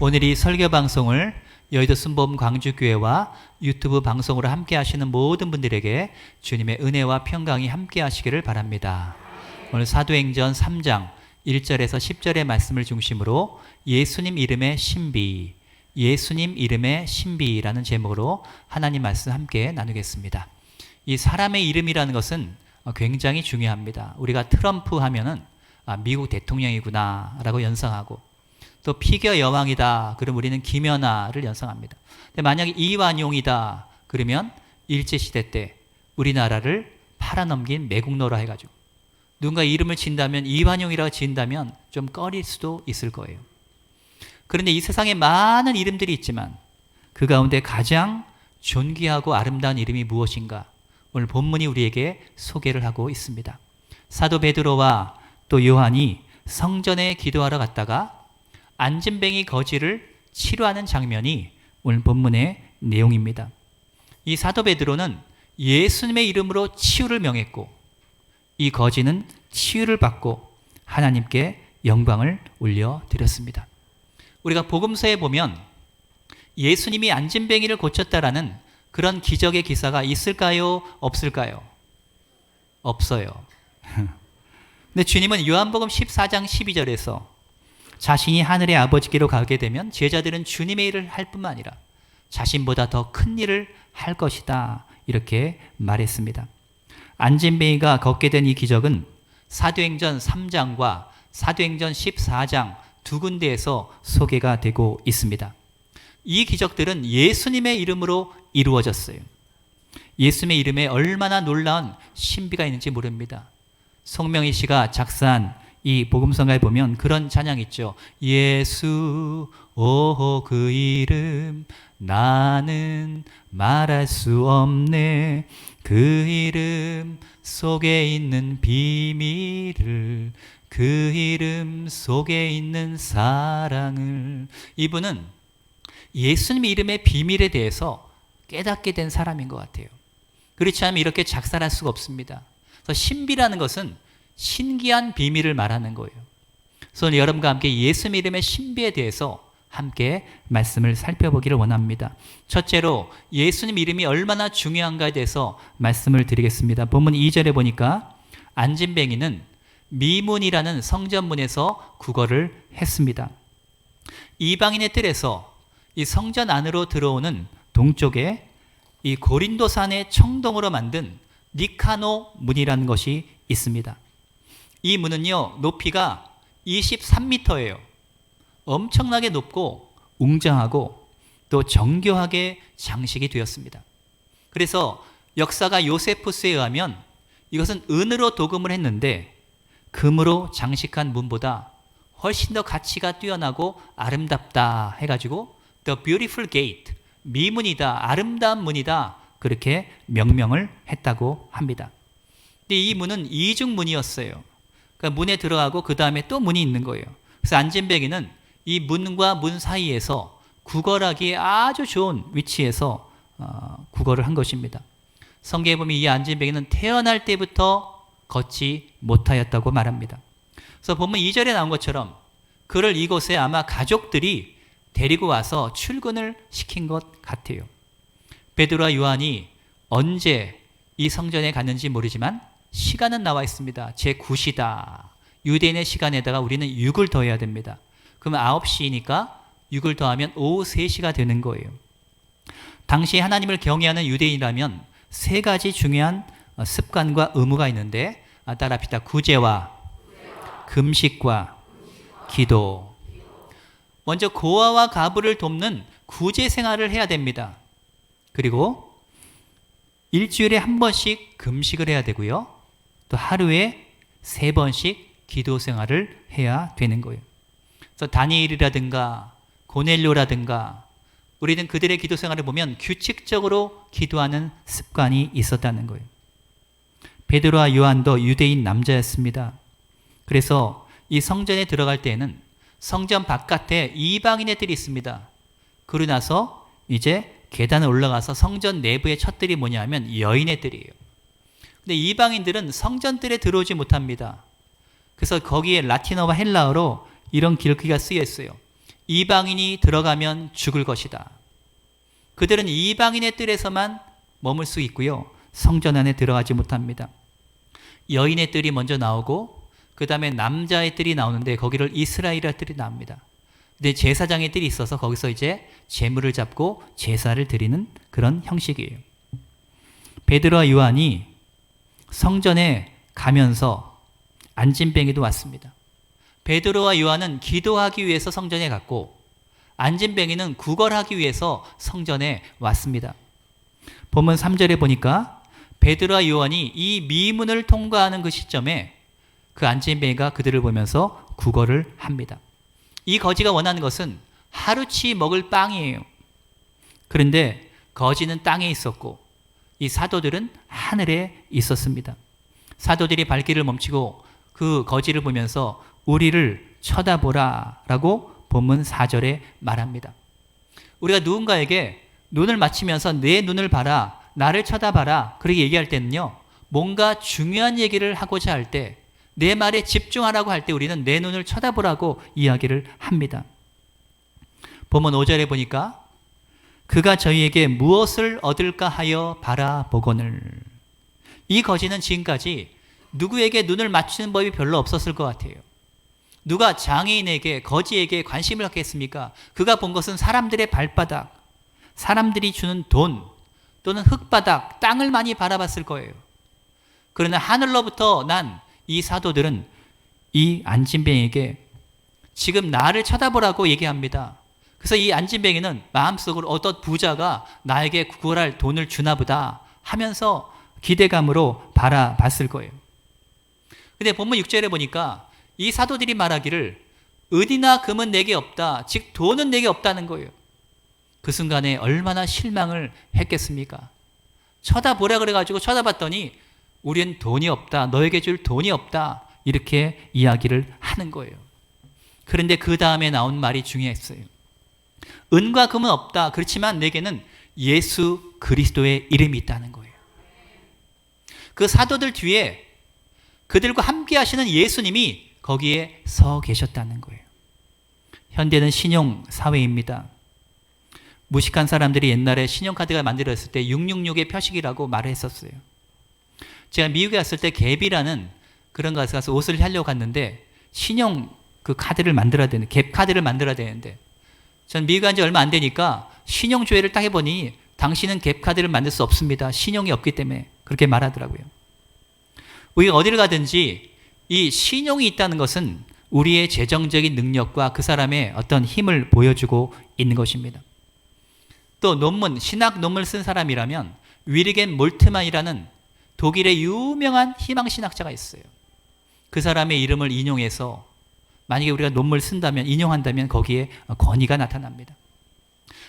오늘 이 설교 방송을 여의도 순복음 광주교회와 유튜브 방송으로 함께 하시는 모든 분들에게 주님의 은혜와 평강이 함께 하시기를 바랍니다. 오늘 사도행전 3장 1절에서 10절의 말씀을 중심으로 예수님 이름의 신비, 예수님 이름의 신비라는 제목으로 하나님 말씀 함께 나누겠습니다. 이 사람의 이름이라는 것은 굉장히 중요합니다. 우리가 트럼프 하면은 미국 대통령이구나 라고 연상하고, 또 피겨 여왕이다 그럼 우리는 김연아를 연상합니다. 근데 만약에 이완용이다 그러면 일제시대 때 우리나라를 팔아넘긴 매국노라 해가지고 누군가 이름을 지은다면, 이완용이라고 지은다면 좀 꺼릴 수도 있을 거예요. 그런데 이 세상에 많은 이름들이 있지만 그 가운데 가장 존귀하고 아름다운 이름이 무엇인가, 오늘 본문이 우리에게 소개를 하고 있습니다. 사도 베드로와 또 요한이 성전에 기도하러 갔다가 안진뱅이 거지를 치료하는 장면이 오늘 본문의 내용입니다. 이 사도 베드로는 예수님의 이름으로 치유를 명했고, 이 거지는 치유를 받고 하나님께 영광을 올려드렸습니다. 우리가 복음서에 보면 예수님이 안진뱅이를 고쳤다라는 그런 기적의 기사가 있을까요? 없을까요? 없어요. 근데 주님은 요한복음 14장 12절에서 자신이 하늘의 아버지께로 가게 되면 제자들은 주님의 일을 할 뿐만 아니라 자신보다 더 큰 일을 할 것이다, 이렇게 말했습니다. 안진뱅이가 걷게 된 이 기적은 사도행전 3장과 사도행전 14장 두 군데에서 소개가 되고 있습니다. 이 기적들은 예수님의 이름으로 이루어졌어요. 예수님의 이름에 얼마나 놀라운 신비가 있는지 모릅니다. 송명희 씨가 작사한 이 복음성가에 보면 그런 찬양 있죠. 예수 오 그 이름 나는 말할 수 없네, 그 이름 속에 있는 비밀을, 그 이름 속에 있는 사랑을. 이분은 예수님의 이름의 비밀에 대해서 깨닫게 된 사람인 것 같아요. 그렇지 않으면 이렇게 작사할 수가 없습니다. 그래서 신비라는 것은 신기한 비밀을 말하는 거예요. 그래서 오늘 여러분과 함께 예수님의 이름의 신비에 대해서 함께 말씀을 살펴보기를 원합니다. 첫째로 예수님 이름이 얼마나 중요한가에 대해서 말씀을 드리겠습니다. 본문 2절에 보니까 안진뱅이는 미문이라는 성전문에서 구걸을 했습니다. 이방인의 뜰에서 이 성전 안으로 들어오는 동쪽에 이 고린도산의 청동으로 만든 니카노 문이라는 것이 있습니다. 이 문은요, 높이가 23m예요. 엄청나게 높고 웅장하고 또 정교하게 장식이 되었습니다. 그래서 역사가 요세푸스에 의하면 이것은 은으로 도금을 했는데 금으로 장식한 문보다 훨씬 더 가치가 뛰어나고 아름답다 해가지고 The Beautiful Gate, 미문이다, 아름다운 문이다, 그렇게 명명을 했다고 합니다. 근데 이 문은 이중문이었어요. 그러니까 문에 들어가고 그 다음에 또 문이 있는 거예요. 그래서 안진뱅이는 이 문과 문 사이에서 구걸하기에 아주 좋은 위치에서 구걸을 한 것입니다. 성경에 보면 이 안진뱅이는 태어날 때부터 걷지 못하였다고 말합니다. 그래서 본문 2절에 나온 것처럼 그를 이곳에 아마 가족들이 데리고 와서 출근을 시킨 것 같아요. 베드로와 요한이 언제 이 성전에 갔는지 모르지만 시간은 나와 있습니다. 제9시다. 유대인의 시간에다가 우리는 6을 더해야 됩니다. 그러면 9시니까 6을 더하면 오후 3시가 되는 거예요. 당시 하나님을 경외하는 유대인이라면 세 가지 중요한 습관과 의무가 있는데, 따라합시다. 구제와 금식과 기도. 먼저 고아와 가부를 돕는 구제 생활을 해야 됩니다. 그리고 일주일에 한 번씩 금식을 해야 되고요. 또 하루에 3번씩 기도 생활을 해야 되는 거예요. 그래서 다니엘이라든가 고넬료라든가 우리는 그들의 기도 생활을 보면 규칙적으로 기도하는 습관이 있었다는 거예요. 베드로와 요한도 유대인 남자였습니다. 그래서 이 성전에 들어갈 때에는 성전 바깥에 이방인의 뜰이 있습니다. 그러고 나서 이제 계단을 올라가서 성전 내부의 첫 뜰이 뭐냐면 여인의 뜰이에요. 근데 이방인들은 성전 뜰에 들어오지 못합니다. 그래서 거기에 라틴어와 헬라어로 이런 글귀가 쓰여 있어요. 이방인이 들어가면 죽을 것이다. 그들은 이방인의 뜰에서만 머물 수 있고요. 성전 안에 들어가지 못합니다. 여인의 뜰이 먼저 나오고 그 다음에 남자의 뜰이 나오는데 거기를 이스라엘의 뜰이 나옵니다. 근데 제사장의 뜰이 있어서 거기서 이제 제물을 잡고 제사를 드리는 그런 형식이에요. 베드로와 요한이 성전에 가면서 안진뱅이도 왔습니다. 베드로와 요한은 기도하기 위해서 성전에 갔고 안진뱅이는 구걸하기 위해서 성전에 왔습니다. 본문 3절에 보니까 베드로와 요한이 이 미문을 통과하는 그 시점에 그 안진뱅이가 그들을 보면서 구걸을 합니다. 이 거지가 원하는 것은 하루치 먹을 빵이에요. 그런데 거지는 땅에 있었고 이 사도들은 하늘에 있었습니다. 사도들이 발길을 멈추고 그 거지를 보면서 우리를 쳐다보라 라고 본문 4절에 말합니다. 우리가 누군가에게 눈을 맞추면서 내 눈을 봐라, 나를 쳐다봐라 그렇게 얘기할 때는요, 뭔가 중요한 얘기를 하고자 할 때, 내 말에 집중하라고 할 때 우리는 내 눈을 쳐다보라고 이야기를 합니다. 본문 5절에 보니까 그가 저희에게 무엇을 얻을까 하여 바라보거늘. 이 거지는 지금까지 누구에게 눈을 맞추는 법이 별로 없었을 것 같아요. 누가 장애인에게, 거지에게 관심을 갖겠습니까? 그가 본 것은 사람들의 발바닥, 사람들이 주는 돈 또는 흙바닥, 땅을 많이 바라봤을 거예요. 그러나 하늘로부터 난 이 사도들은 이 안진뱅이에게 지금 나를 쳐다보라고 얘기합니다. 그래서 이 안진뱅이는 마음속으로 어떤 부자가 나에게 구걸할 돈을 주나 보다 하면서 기대감으로 바라봤을 거예요. 근데 본문 6절에 보니까 이 사도들이 말하기를 은이나 금은 내게 없다, 즉 돈은 내게 없다는 거예요. 그 순간에 얼마나 실망을 했겠습니까? 쳐다보라 그래가지고 쳐다봤더니 우리는 돈이 없다, 너에게 줄 돈이 없다 이렇게 이야기를 하는 거예요. 그런데 그 다음에 나온 말이 중요했어요. 은과 금은 없다, 그렇지만 내게는 예수 그리스도의 이름이 있다는 거예요. 그 사도들 뒤에 그들과 함께 하시는 예수님이 거기에 서 계셨다는 거예요. 현대는 신용 사회입니다. 무식한 사람들이 옛날에 신용카드가 만들어졌을 때 666의 표식이라고 말을 했었어요. 제가 미국에 갔을 때 갭이라는 그런 곳에 가서 옷을 사려고 갔는데 신용 그 카드를 만들어야 되는, 갭 카드를 만들어야 되는데 전 미국 간 지 얼마 안 되니까 신용 조회를 딱 해보니 당신은 갭 카드를 만들 수 없습니다. 신용이 없기 때문에 그렇게 말하더라고요. 우리가 어디를 가든지 이 신용이 있다는 것은 우리의 재정적인 능력과 그 사람의 어떤 힘을 보여주고 있는 것입니다. 또 논문, 신학 논문을 쓴 사람이라면 위리겐 몰트만이라는 독일의 유명한 희망신학자가 있어요. 그 사람의 이름을 인용해서 만약에 우리가 논문을 쓴다면, 인용한다면 거기에 권위가 나타납니다.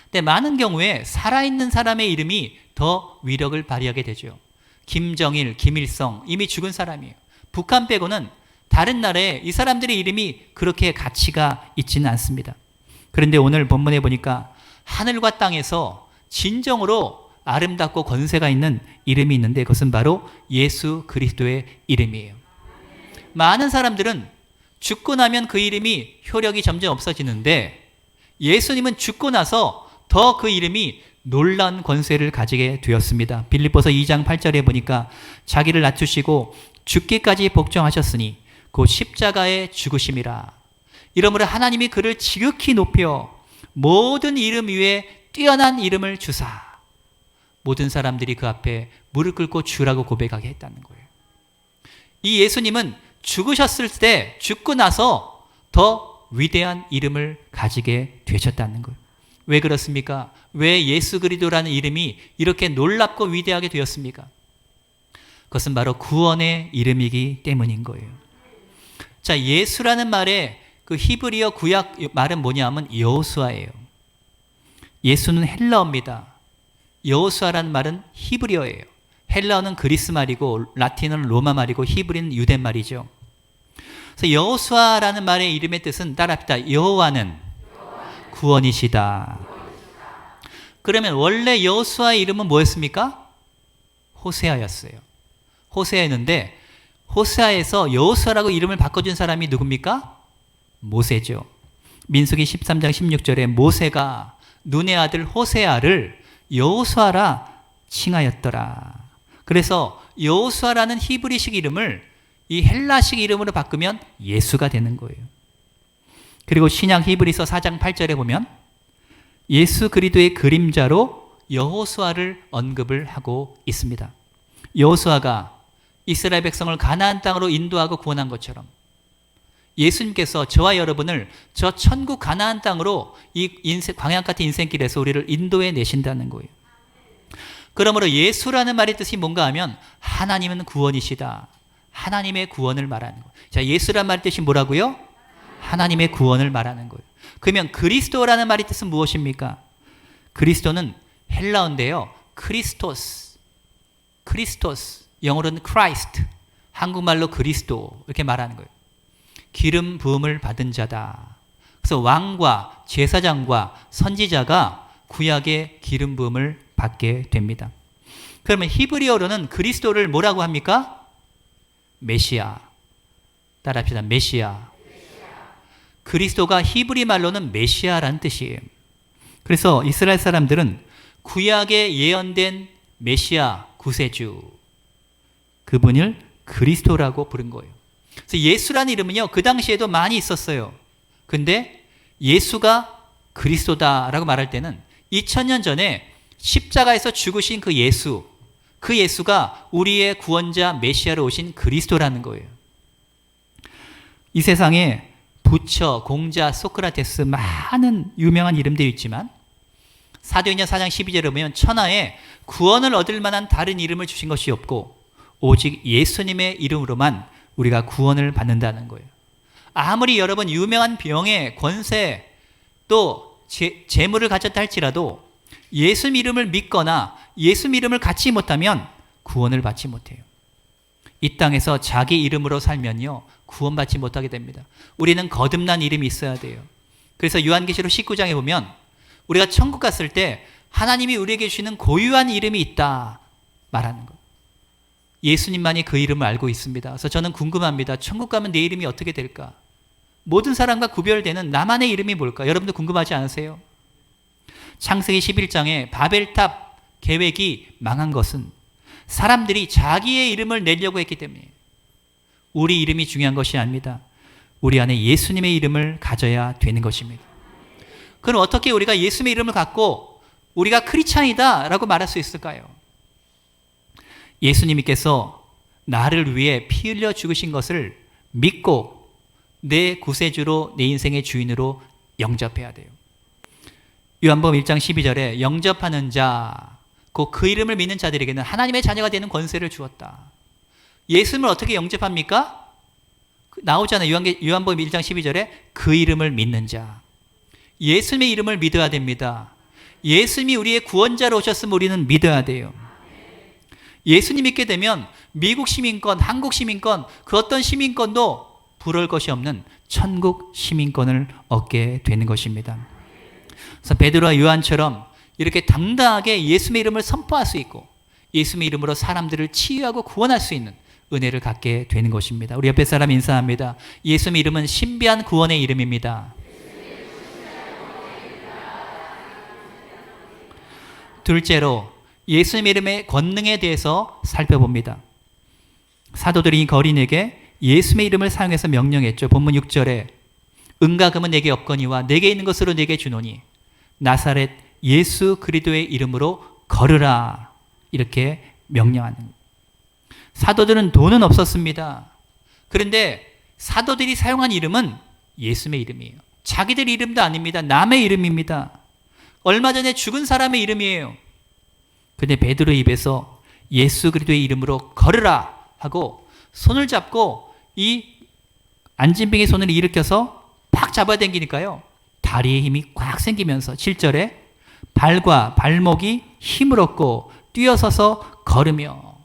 근데 많은 경우에 살아있는 사람의 이름이 더 위력을 발휘하게 되죠. 김정일, 김일성, 이미 죽은 사람이에요. 북한 빼고는 다른 나라에 이 사람들의 이름이 그렇게 가치가 있지는 않습니다. 그런데 오늘 본문에 보니까 하늘과 땅에서 진정으로 아름답고 권세가 있는 이름이 있는데 그것은 바로 예수 그리스도의 이름이에요. 많은 사람들은 죽고 나면 그 이름이 효력이 점점 없어지는데 예수님은 죽고 나서 더 그 이름이 놀라운 권세를 가지게 되었습니다. 빌립보서 2장 8절에 보니까 자기를 낮추시고 죽기까지 복종하셨으니 곧 십자가의 죽으심이라. 이러므로 하나님이 그를 지극히 높여 모든 이름 위에 뛰어난 이름을 주사 모든 사람들이 그 앞에 무릎 꿇고 주라고 고백하게 했다는 거예요. 이 예수님은 죽으셨을 때, 죽고 나서 더 위대한 이름을 가지게 되셨다는 거예요. 왜 그렇습니까? 왜 예수 그리스도라는 이름이 이렇게 놀랍고 위대하게 되었습니까? 그것은 바로 구원의 이름이기 때문인 거예요. 자, 예수라는 말의 그 히브리어 구약 말은 뭐냐면 여호수아예요. 예수는 헬라어입니다. 여호수아라는 말은 히브리어예요. 헬라어는 그리스 말이고 라틴어는 로마 말이고 히브리는 유대 말이죠. 그래서 여호수아라는 말의 이름의 뜻은 따라합시다. 여호와는 구원이시다. 그러면 원래 여호수아의 이름은 뭐였습니까? 호세아였어요. 호세아였는데 호세아에서 여호수아라고 이름을 바꿔준 사람이 누굽니까? 모세죠. 민수기 13장 16절에 모세가 눈의 아들 호세아를 여호수아라 칭하였더라. 그래서 여호수아라는 히브리식 이름을 이 헬라식 이름으로 바꾸면 예수가 되는 거예요. 그리고 신약 히브리서 4장 8절에 보면 예수 그리스도의 그림자로 여호수아를 언급을 하고 있습니다. 여호수아가 이스라엘 백성을 가나안 땅으로 인도하고 구원한 것처럼 예수님께서 저와 여러분을 저 천국 가나안 땅으로 이 광야 같은 인생길에서 우리를 인도해 내신다는 거예요. 그러므로 예수라는 말의 뜻이 뭔가 하면 하나님은 구원이시다. 하나님의 구원을 말하는 거예요. 자, 예수라는 말의 뜻이 뭐라고요? 하나님의 구원을 말하는 거예요. 그러면 그리스도라는 말의 뜻은 무엇입니까? 그리스도는 헬라어인데요. 크리스토스, 영어로는 Christ, 한국말로 그리스도 이렇게 말하는 거예요. 기름 부음을 받은 자다. 그래서 왕과 제사장과 선지자가 구약의 기름 부음을 받게 됩니다. 그러면 히브리어로는 그리스도를 뭐라고 합니까? 메시아. 따라합시다. 메시아. 그리스도가 히브리 말로는 메시아라는 뜻이에요. 그래서 이스라엘 사람들은 구약에 예언된 메시아 구세주, 그분을 그리스도라고 부른 거예요. 그래서 예수라는 이름은요, 그 당시에도 많이 있었어요. 근데 예수가 그리스도다라고 말할 때는 2000년 전에 십자가에서 죽으신 그 예수가 우리의 구원자 메시아로 오신 그리스도라는 거예요. 이 세상에 부처, 공자, 소크라테스 많은 유명한 이름들이 있지만 사도행전 4장 12절에 보면 천하에 구원을 얻을 만한 다른 이름을 주신 것이 없고 오직 예수님의 이름으로만 우리가 구원을 받는다는 거예요. 아무리 여러분 유명한 병의 권세 또 재물을 가졌다 할지라도 예수 이름을 믿거나 예수 이름을 갖지 못하면 구원을 받지 못해요. 이 땅에서 자기 이름으로 살면요 구원받지 못하게 됩니다. 우리는 거듭난 이름이 있어야 돼요. 그래서 요한계시록 19장에 보면 우리가 천국 갔을 때 하나님이 우리에게 주시는 고유한 이름이 있다 말하는 거예요. 예수님만이 그 이름을 알고 있습니다. 그래서 저는 궁금합니다. 천국 가면 내 이름이 어떻게 될까? 모든 사람과 구별되는 나만의 이름이 뭘까? 여러분도 궁금하지 않으세요? 창세기 11장에 바벨탑 계획이 망한 것은 사람들이 자기의 이름을 내려고 했기 때문이에요. 우리 이름이 중요한 것이 아닙니다. 우리 안에 예수님의 이름을 가져야 되는 것입니다. 그럼 어떻게 우리가 예수님의 이름을 갖고 우리가 크리스찬이다 라고 말할 수 있을까요? 예수님께서 나를 위해 피 흘려 죽으신 것을 믿고 내 구세주로 내 인생의 주인으로 영접해야 돼요. 요한복음 1장 12절에 영접하는 자, 곧 그 이름을 믿는 자들에게는 하나님의 자녀가 되는 권세를 주었다. 예수님을 어떻게 영접합니까? 나오잖아요. 요한복음 1장 12절에 그 이름을 믿는 자. 예수님의 이름을 믿어야 됩니다. 예수님이 우리의 구원자로 오셨으면 우리는 믿어야 돼요. 예수님 믿게 되면 미국 시민권, 한국 시민권, 그 어떤 시민권도 부러울 것이 없는 천국 시민권을 얻게 되는 것입니다. 그래서 베드로와 요한처럼 이렇게 당당하게 예수님의 이름을 선포할 수 있고 예수님의 이름으로 사람들을 치유하고 구원할 수 있는 은혜를 갖게 되는 것입니다. 우리 옆에 사람 인사합니다. 예수님의 이름은 신비한 구원의 이름입니다. 둘째로 예수님 이름의 권능에 대해서 살펴봅니다. 사도들이 거린에게 예수님의 이름을 사용해서 명령했죠. 본문 6절에 은과 금은 내게 없거니와 내게 있는 것으로 내게 주노니 나사렛 예수 그리스도의 이름으로 걸으라 이렇게 명령하는 거예요. 사도들은 돈은 없었습니다. 그런데 사도들이 사용한 이름은 예수님의 이름이에요. 자기들 이름도 아닙니다. 남의 이름입니다. 얼마 전에 죽은 사람의 이름이에요. 근데 베드로 입에서 예수 그리스도의 이름으로 걸으라 하고 손을 잡고 이 안진뱅이 손을 일으켜서 팍 잡아당기니까요. 다리에 힘이 꽉 생기면서 7절에 발과 발목이 힘을 얻고 뛰어서서 걸으며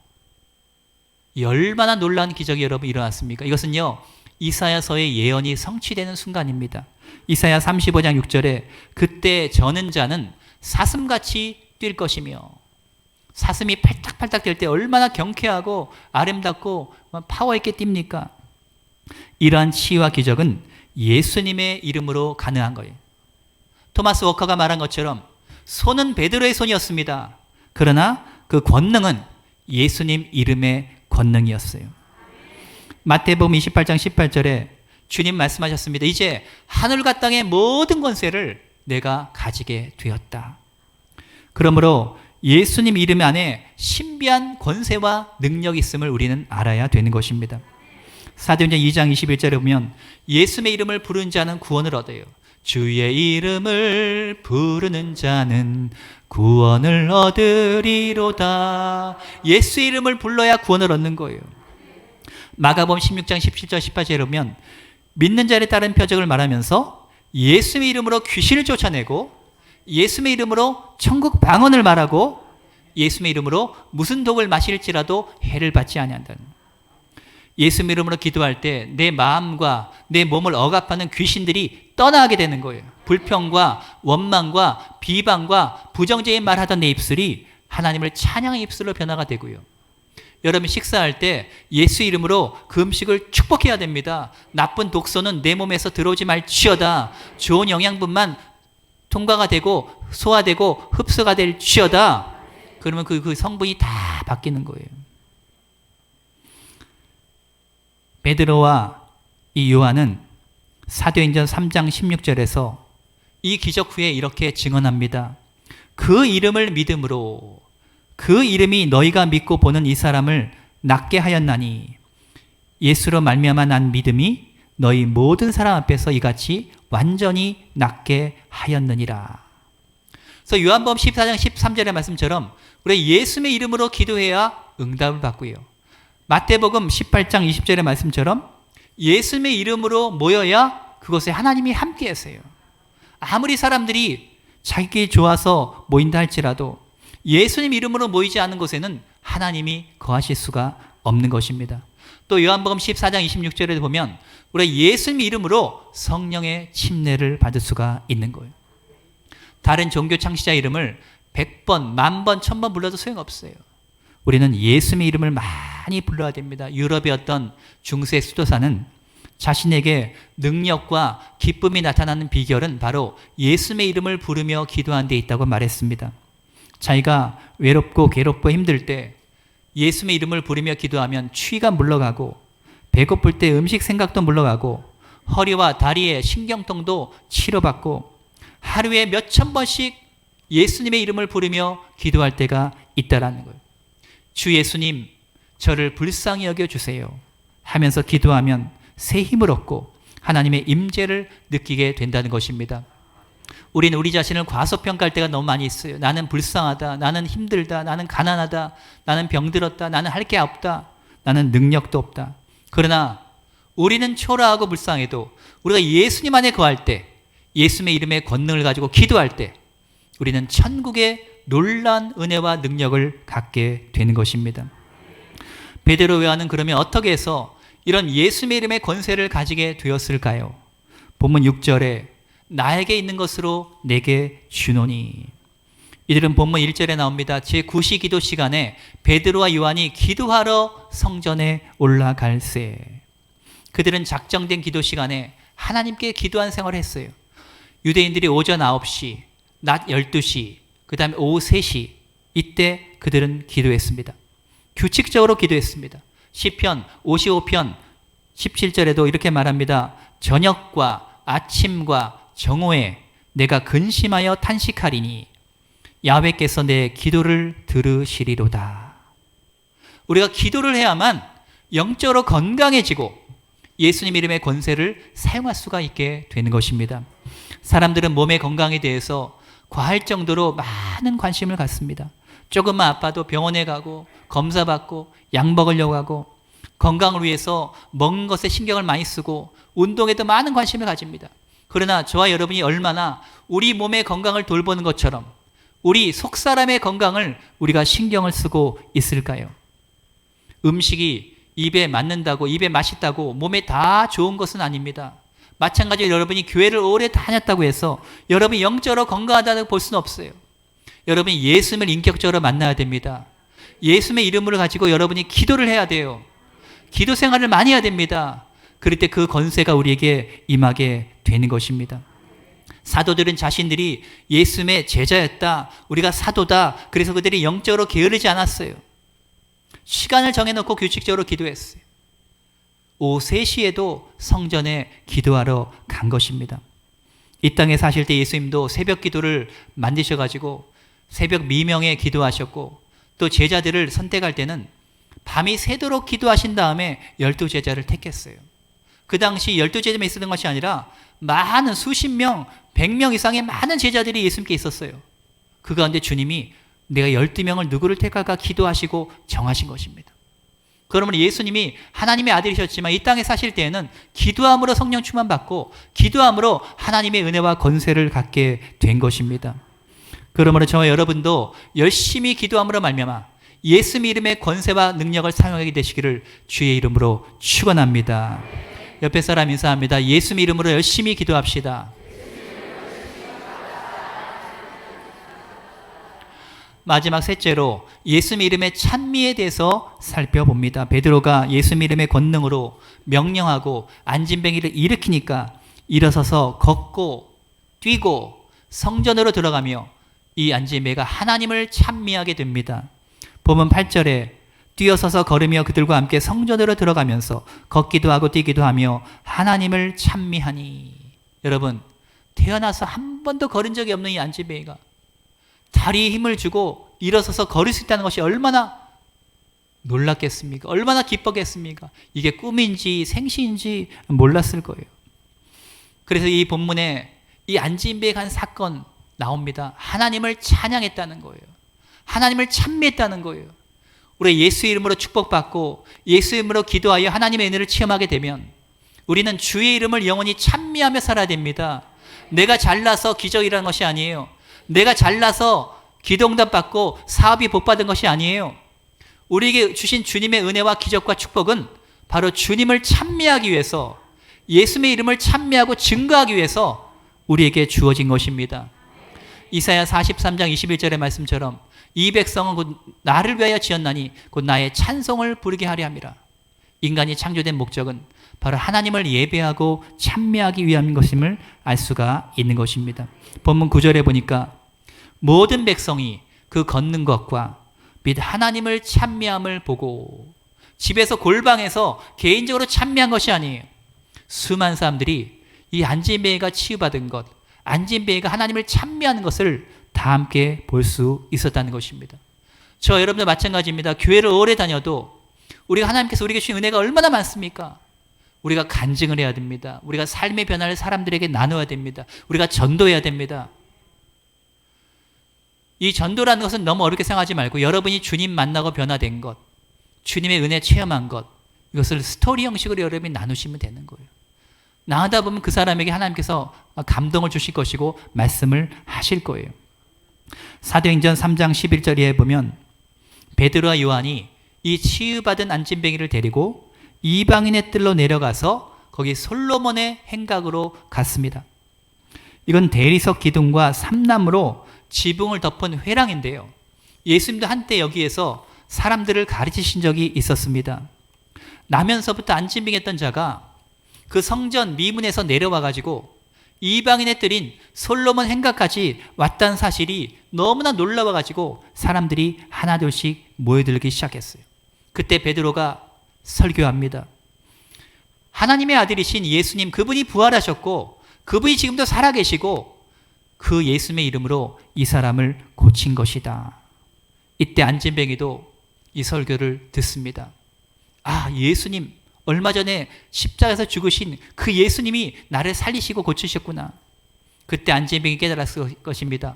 얼마나 놀라운 기적이 여러분 일어났습니까? 이것은요. 이사야서의 예언이 성취되는 순간입니다. 이사야 35장 6절에 그때 저는 자는 사슴같이 뛸 것이며 사슴이 팔딱팔딱 뛸 때 얼마나 경쾌하고 아름답고 파워 있게 뜁니까? 이러한 치유와 기적은 예수님의 이름으로 가능한 거예요. 토마스 워커가 말한 것처럼 손은 베드로의 손이었습니다. 그러나 그 권능은 예수님 이름의 권능이었어요. 마태복음 28장 18절에 주님 말씀하셨습니다. 이제 하늘과 땅의 모든 권세를 내가 가지게 되었다. 그러므로 예수님 이름 안에 신비한 권세와 능력이 있음을 우리는 알아야 되는 것입니다. 사도행전 2장 21절에 보면 예수님의 이름을 부르는 자는 구원을 얻어요. 주의 이름을 부르는 자는 구원을 얻으리로다. 예수의 이름을 불러야 구원을 얻는 거예요. 마가복음 16장 17절 18절에 보면 믿는 자에 따른 표적을 말하면서 예수의 이름으로 귀신을 쫓아내고 예수의 이름으로 천국 방언을 말하고 예수의 이름으로 무슨 독을 마실지라도 해를 받지 아니한다는. 예수의 이름으로 기도할 때 내 마음과 내 몸을 억압하는 귀신들이 떠나게 되는 거예요. 불평과 원망과 비방과 부정적인 말하던 내 입술이 하나님을 찬양의 입술로 변화가 되고요. 여러분 식사할 때 예수 이름으로 그 음식을 축복해야 됩니다. 나쁜 독소는 내 몸에서 들어오지 말지어다. 좋은 영양분만 통과가 되고 소화되고 흡수가 될지어다. 그러면 그 성분이 다 바뀌는 거예요. 베드로와 이 요한은 사도행전 3장 16절에서 이 기적 후에 이렇게 증언합니다. 그 이름을 믿음으로 그 이름이 너희가 믿고 보는 이 사람을 낫게 하였나니 예수로 말미암아 난 믿음이 너희 모든 사람 앞에서 이같이 완전히 낫게 하였느니라. 그래서 요한복음 14장 13절의 말씀처럼 우리 예수의 이름으로 기도해야 응답을 받고요. 마태복음 18장 20절의 말씀처럼 예수의 이름으로 모여야 그곳에 하나님이 함께 하세요. 아무리 사람들이 자기끼리 좋아서 모인다 할지라도 예수님 이름으로 모이지 않은 곳에는 하나님이 거하실 수가 없는 것입니다. 또 요한복음 14장 26절에 보면 우리 예수님 이름으로 성령의 침례를 받을 수가 있는 거예요. 다른 종교 창시자 이름을 100번, 10,000번, 1000번 불러도 소용없어요. 우리는 예수님의 이름을 많이 불러야 됩니다. 유럽의 어떤 중세 수도사는 자신에게 능력과 기쁨이 나타나는 비결은 바로 예수님의 이름을 부르며 기도한 데 있다고 말했습니다. 자기가 외롭고 괴롭고 힘들 때 예수님의 이름을 부르며 기도하면 추위가 물러가고 배고플 때 음식 생각도 물러가고 허리와 다리의 신경통도 치료받고 하루에 몇천 번씩 예수님의 이름을 부르며 기도할 때가 있다라는 거예요. 주 예수님, 저를 불쌍히 여겨주세요 하면서 기도하면 새 힘을 얻고 하나님의 임재를 느끼게 된다는 것입니다. 우리는 우리 자신을 과소평가할 때가 너무 많이 있어요. 나는 불쌍하다, 나는 힘들다, 나는 가난하다, 나는 병들었다, 나는 할 게 없다, 나는 능력도 없다. 그러나 우리는 초라하고 불쌍해도 우리가 예수님 안에 거할 때, 예수님의 이름의 권능을 가지고 기도할 때 우리는 천국의 놀라운 은혜와 능력을 갖게 되는 것입니다. 베드로 요한은 그러면 어떻게 해서 이런 예수님의 이름의 권세를 가지게 되었을까요? 본문 6절에 나에게 있는 것으로 내게 주노니. 이들은 본문 1절에 나옵니다. 제9시 기도 시간에 베드로와 요한이 기도하러 성전에 올라갈새. 그들은 작정된 기도 시간에 하나님께 기도한 생활을 했어요. 유대인들이 오전 9시, 낮 12시, 그 다음에 오후 3시 이때 그들은 기도했습니다. 규칙적으로 기도했습니다. 시편 55편 17절에도 이렇게 말합니다. 저녁과 아침과 정오에 내가 근심하여 탄식하리니 야훼께서 내 기도를 들으시리로다. 우리가 기도를 해야만 영적으로 건강해지고 예수님 이름의 권세를 사용할 수가 있게 되는 것입니다. 사람들은 몸의 건강에 대해서 과할 정도로 많은 관심을 갖습니다. 조금만 아파도 병원에 가고 검사받고 약 먹으려고 하고 건강을 위해서 먹는 것에 신경을 많이 쓰고 운동에도 많은 관심을 가집니다. 그러나 저와 여러분이 얼마나 우리 몸의 건강을 돌보는 것처럼 우리 속사람의 건강을 우리가 신경을 쓰고 있을까요? 음식이 입에 맞는다고, 입에 맛있다고 몸에 다 좋은 것은 아닙니다. 마찬가지로 여러분이 교회를 오래 다녔다고 해서 여러분이 영적으로 건강하다고 볼 수는 없어요. 여러분이 예수님을 인격적으로 만나야 됩니다. 예수님의 이름을 가지고 여러분이 기도를 해야 돼요. 기도 생활을 많이 해야 됩니다. 그럴 때 그 권세가 우리에게 임하게 되는 것입니다. 사도들은 자신들이 예수님의 제자였다, 우리가 사도다, 그래서 그들이 영적으로 게으르지 않았어요. 시간을 정해놓고 규칙적으로 기도했어요. 오후 3시에도 성전에 기도하러 간 것입니다. 이 땅에 사실 때 예수님도 새벽 기도를 만드셔가지고 새벽 미명에 기도하셨고, 또 제자들을 선택할 때는 밤이 새도록 기도하신 다음에 12제자를 택했어요. 그 당시 12제자만 있었던 것이 아니라 많은 수십 명, 100명 이상의 많은 제자들이 예수님께 있었어요. 그 가운데 주님이 내가 12명을 누구를 택할까 기도하시고 정하신 것입니다. 그러면 예수님이 하나님의 아들이셨지만 이 땅에 사실 때에는 기도함으로 성령 충만 받고 기도함으로 하나님의 은혜와 권세를 갖게 된 것입니다. 그러므로 저와 여러분도 열심히 기도함으로 말미암아 예수님 이름의 권세와 능력을 사용하게 되시기를 주의 이름으로 축원합니다. 옆에 사람 인사합니다. 예수님 이름으로 열심히 기도합시다. 마지막 셋째로 예수님 이름의 찬미에 대해서 살펴봅니다. 베드로가 예수님 이름의 권능으로 명령하고 안진뱅이를 일으키니까 일어서서 걷고 뛰고 성전으로 들어가며 이 안진뱅이가 하나님을 찬미하게 됩니다. 보면 8절에 뛰어서서 걸으며 그들과 함께 성전으로 들어가면서 걷기도 하고 뛰기도 하며 하나님을 찬미하니. 여러분, 태어나서 한 번도 걸은 적이 없는 이 안진뱅이가 다리에 힘을 주고 일어서서 걸을 수 있다는 것이 얼마나 놀랐겠습니까? 얼마나 기뻤겠습니까? 이게 꿈인지 생시인지 몰랐을 거예요. 그래서 이 본문에 이 안진뱅이가 한 사건 나옵니다. 하나님을 찬양했다는 거예요. 하나님을 찬미했다는 거예요. 우리 예수 이름으로 축복받고 예수 이름으로 기도하여 하나님의 은혜를 체험하게 되면 우리는 주의 이름을 영원히 찬미하며 살아야 됩니다. 내가 잘나서 기적이라는 것이 아니에요. 내가 잘나서 기도응답 받고 사업이 복받은 것이 아니에요. 우리에게 주신 주님의 은혜와 기적과 축복은 바로 주님을 찬미하기 위해서, 예수님의 이름을 찬미하고 증거하기 위해서 우리에게 주어진 것입니다. 이사야 43장 21절의 말씀처럼 이 백성은 곧 나를 위하여 지었나니 곧 나의 찬송을 부르게 하려 함이라. 인간이 창조된 목적은 바로 하나님을 예배하고 찬미하기 위함인 것임을 알 수가 있는 것입니다. 본문 9절에 보니까 모든 백성이 그 걷는 것과 및 하나님을 찬미함을 보고, 집에서 골방에서 개인적으로 찬미한 것이 아니에요. 수많은 사람들이 이 안진뱅이가 치유받은 것, 안진뱅이가 하나님을 찬미하는 것을 다 함께 볼 수 있었다는 것입니다. 저 여러분도 마찬가지입니다. 교회를 오래 다녀도 우리가 하나님께서 우리에게 주신 은혜가 얼마나 많습니까? 우리가 간증을 해야 됩니다. 우리가 삶의 변화를 사람들에게 나눠야 됩니다. 우리가 전도해야 됩니다. 이 전도라는 것은 너무 어렵게 생각하지 말고 여러분이 주님 만나고 변화된 것, 주님의 은혜 체험한 것, 이것을 스토리 형식으로 여러분이 나누시면 되는 거예요. 나누다 보면 그 사람에게 하나님께서 감동을 주실 것이고 말씀을 하실 거예요. 사도행전 3장 11절에 보면 베드로와 요한이 이 치유받은 안진뱅이를 데리고 이방인의 뜰로 내려가서 거기 솔로몬의 행각으로 갔습니다. 이건 대리석 기둥과 삼나무로 지붕을 덮은 회랑인데요. 예수님도 한때 여기에서 사람들을 가르치신 적이 있었습니다. 나면서부터 안진뱅이했던 자가 그 성전 미문에서 내려와 가지고 이방인의 뜰인 솔로몬 행각까지 왔다는 사실이 너무나 놀라워 가지고 사람들이 하나둘씩 모여들기 시작했어요. 그때 베드로가 설교합니다. 하나님의 아들이신 예수님, 그분이 부활하셨고 그분이 지금도 살아계시고 그 예수님의 이름으로 이 사람을 고친 것이다. 이때 안진뱅이도 이 설교를 듣습니다. 아, 예수님, 얼마 전에 십자가에서 죽으신 그 예수님이 나를 살리시고 고치셨구나. 그때 안진뱅이 깨달았을 것입니다.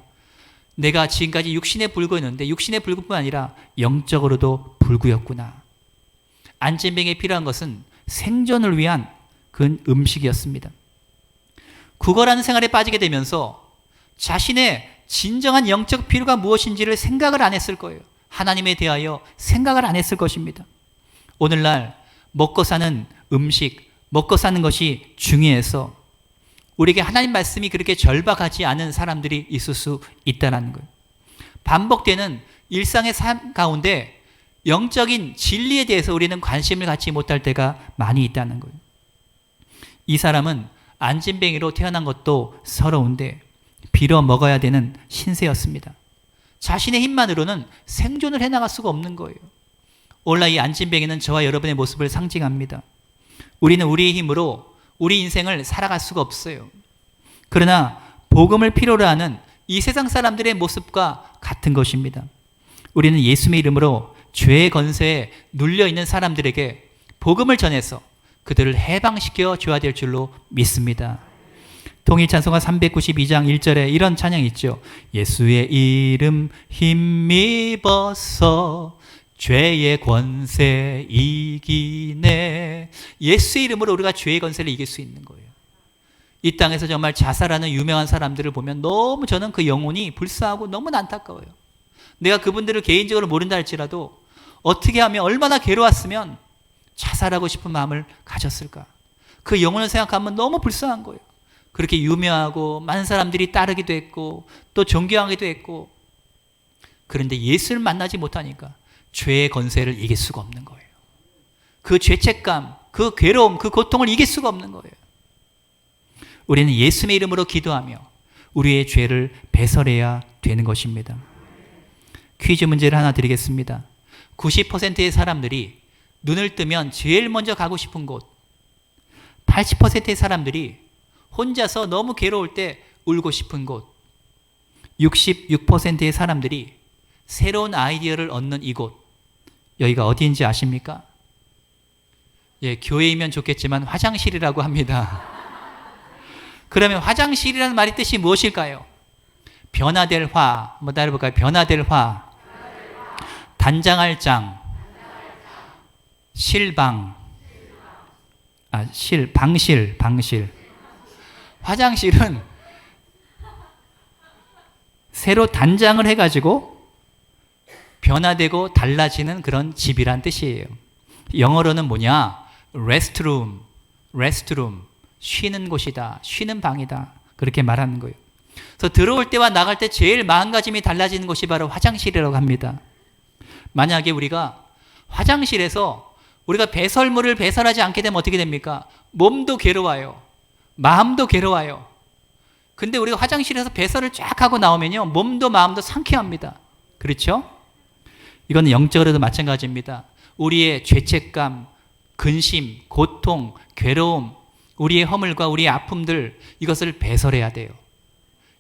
내가 지금까지 육신에 불구였는데 육신의 불구뿐 아니라 영적으로도 불구였구나. 안진뱅이에 필요한 것은 생존을 위한 그 음식이었습니다. 구걸하는 생활에 빠지게 되면서 자신의 진정한 영적 필요가 무엇인지를 생각을 안 했을 거예요. 하나님에 대하여 생각을 안 했을 것입니다. 오늘날 먹고 사는 음식, 먹고 사는 것이 중요해서 우리에게 하나님 말씀이 그렇게 절박하지 않은 사람들이 있을 수 있다는 거예요. 반복되는 일상의 삶 가운데 영적인 진리에 대해서 우리는 관심을 갖지 못할 때가 많이 있다는 거예요. 이 사람은 안진뱅이로 태어난 것도 서러운데 빌어 먹어야 되는 신세였습니다. 자신의 힘만으로는 생존을 해나갈 수가 없는 거예요. 오늘날 이 안진뱅이는 저와 여러분의 모습을 상징합니다. 우리는 우리의 힘으로 우리 인생을 살아갈 수가 없어요. 그러나 복음을 필요로 하는 이 세상 사람들의 모습과 같은 것입니다. 우리는 예수님의 이름으로 죄의 건세에 눌려있는 사람들에게 복음을 전해서 그들을 해방시켜 줘야 될 줄로 믿습니다. 통일찬송가 392장 1절에 이런 찬양이 있죠. 예수의 이름 힘입어서 죄의 권세 이기네. 예수의 이름으로 우리가 죄의 권세를 이길 수 있는 거예요. 이 땅에서 정말 자살하는 유명한 사람들을 보면 너무 저는 그 영혼이 불쌍하고 너무 안타까워요. 내가 그분들을 개인적으로 모른다 할지라도 어떻게 하면 얼마나 괴로웠으면 자살하고 싶은 마음을 가졌을까. 그 영혼을 생각하면 너무 불쌍한 거예요. 그렇게 유명하고 많은 사람들이 따르기도 했고 또 존경하기도 했고, 그런데 예수를 만나지 못하니까 죄의 권세를 이길 수가 없는 거예요. 그 죄책감, 그 괴로움, 그 고통을 이길 수가 없는 거예요. 우리는 예수의 이름으로 기도하며 우리의 죄를 배설해야 되는 것입니다. 퀴즈 문제를 하나 드리겠습니다. 90%의 사람들이 눈을 뜨면 제일 먼저 가고 싶은 곳, 80%의 사람들이 혼자서 너무 괴로울 때 울고 싶은 곳, 66%의 사람들이 새로운 아이디어를 얻는 이곳, 여기가 어디인지 아십니까? 예, 교회이면 좋겠지만 화장실이라고 합니다. 그러면 화장실이라는 말의 뜻이 무엇일까요? 변화될 화, 한번 따라해볼까요? 변화될 화, 단장할 장, 실방, 방실. 화장실은 새로 단장을 해가지고 변화되고 달라지는 그런 집이란 뜻이에요. 영어로는 뭐냐? restroom, 쉬는 곳이다, 쉬는 방이다, 그렇게 말하는 거예요. 그래서 들어올 때와 나갈 때 제일 마음가짐이 달라지는 곳이 바로 화장실이라고 합니다. 만약에 우리가 화장실에서 우리가 배설물을 배설하지 않게 되면 어떻게 됩니까? 몸도 괴로워요. 마음도 괴로워요. 근데 우리가 화장실에서 배설을 쫙 하고 나오면요, 몸도 마음도 상쾌합니다. 그렇죠? 이건 영적으로도 마찬가지입니다. 우리의 죄책감, 근심, 고통, 괴로움, 우리의 허물과 우리의 아픔들, 이것을 배설해야 돼요.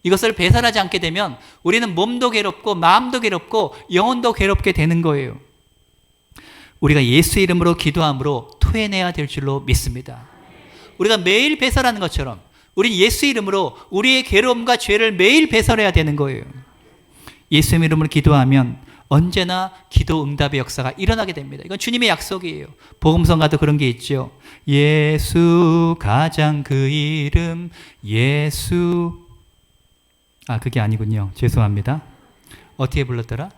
이것을 배설하지 않게 되면 우리는 몸도 괴롭고 마음도 괴롭고 영혼도 괴롭게 되는 거예요. 우리가 예수의 이름으로 기도함으로 토해내야 될 줄로 믿습니다. 우리가 매일 배설하는 것처럼 우린 예수의 이름으로 우리의 괴로움과 죄를 매일 배설해야 되는 거예요. 예수의 이름으로 기도하면 언제나 기도 응답의 역사가 일어나게 됩니다. 이건 주님의 약속이에요. 복음성가도 그런 게 있죠. 예수 가장 그 이름 예수. 그게 아니군요. 죄송합니다. 어떻게 불렀더라?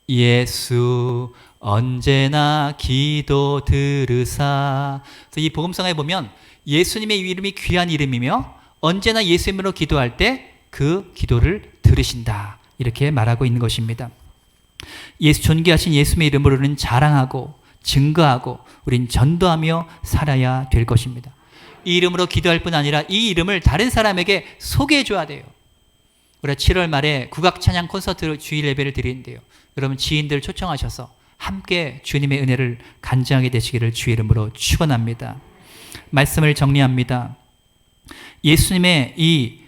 예수 언제나 기도 들으사. 이 복음성에 보면 예수님의 이름이 귀한 이름이며 언제나 예수 이름으로 기도할 때 그 기도를 들으신다, 이렇게 말하고 있는 것입니다. 예수 존귀하신 예수님의 이름으로 우리는 자랑하고 증거하고 우린 전도하며 살아야 될 것입니다. 이 이름으로 기도할 뿐 아니라 이 이름을 다른 사람에게 소개해 줘야 돼요. 우리가 7월 말에 국악 찬양 콘서트 주일 예배를 드리는데요, 여러분 지인들 초청하셔서 함께 주님의 은혜를 간증하게 되시기를 주의 이름으로 축원합니다. 말씀을 정리합니다. 예수님의 이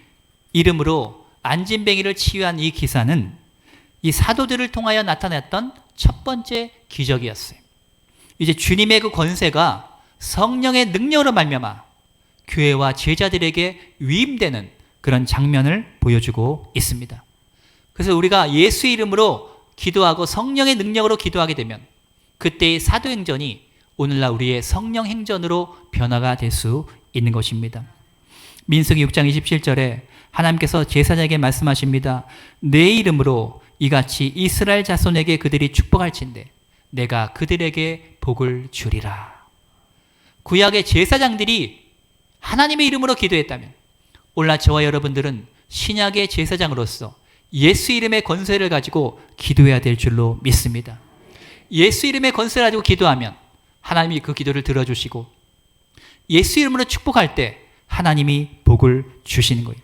이름으로 안진뱅이를 치유한 이 기사는 이 사도들을 통하여 나타났던 첫 번째 기적이었어요. 이제 주님의 그 권세가 성령의 능력으로 말미암아 교회와 제자들에게 위임되는 그런 장면을 보여주고 있습니다. 그래서 우리가 예수의 이름으로 기도하고 성령의 능력으로 기도하게 되면 그때의 사도행전이 오늘날 우리의 성령 행전으로 변화가 될 수 있는 것입니다. 민수기 6장 27절에 하나님께서 제사장에게 말씀하십니다. 내 이름으로 이같이 이스라엘 자손에게 그들이 축복할진대 내가 그들에게 복을 주리라. 구약의 제사장들이 하나님의 이름으로 기도했다면 오늘날 저와 여러분들은 신약의 제사장으로서 예수 이름의 권세를 가지고 기도해야 될 줄로 믿습니다. 예수 이름의 권세를 가지고 기도하면 하나님이 그 기도를 들어주시고 예수 이름으로 축복할 때 하나님이 복을 주시는 거예요.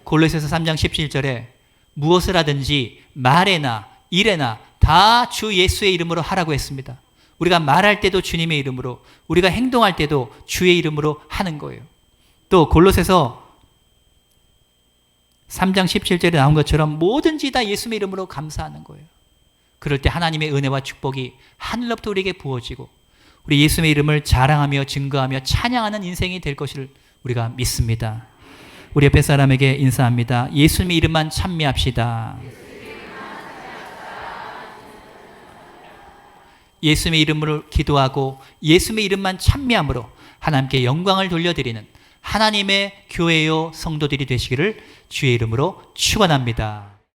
골로새서 3장 17절에 무엇을 하든지 말에나 일에나 다 주 예수의 이름으로 하라고 했습니다. 우리가 말할 때도 주님의 이름으로, 우리가 행동할 때도 주의 이름으로 하는 거예요. 또 골로새서 3장 17절에 나온 것처럼 뭐든지 다 예수의 이름으로 감사하는 거예요. 그럴 때 하나님의 은혜와 축복이 하늘로부터 우리에게 부어지고 우리 예수의 이름을 자랑하며 증거하며 찬양하는 인생이 될 것을 우리가 믿습니다. 우리 옆에 사람에게 인사합니다. 예수님의 이름만 찬미합시다. 예수님의 이름으로 기도하고 예수님의 이름만 찬미함으로 하나님께 영광을 돌려드리는 하나님의 교회요 성도들이 되시기를 주의 이름으로 축원합니다.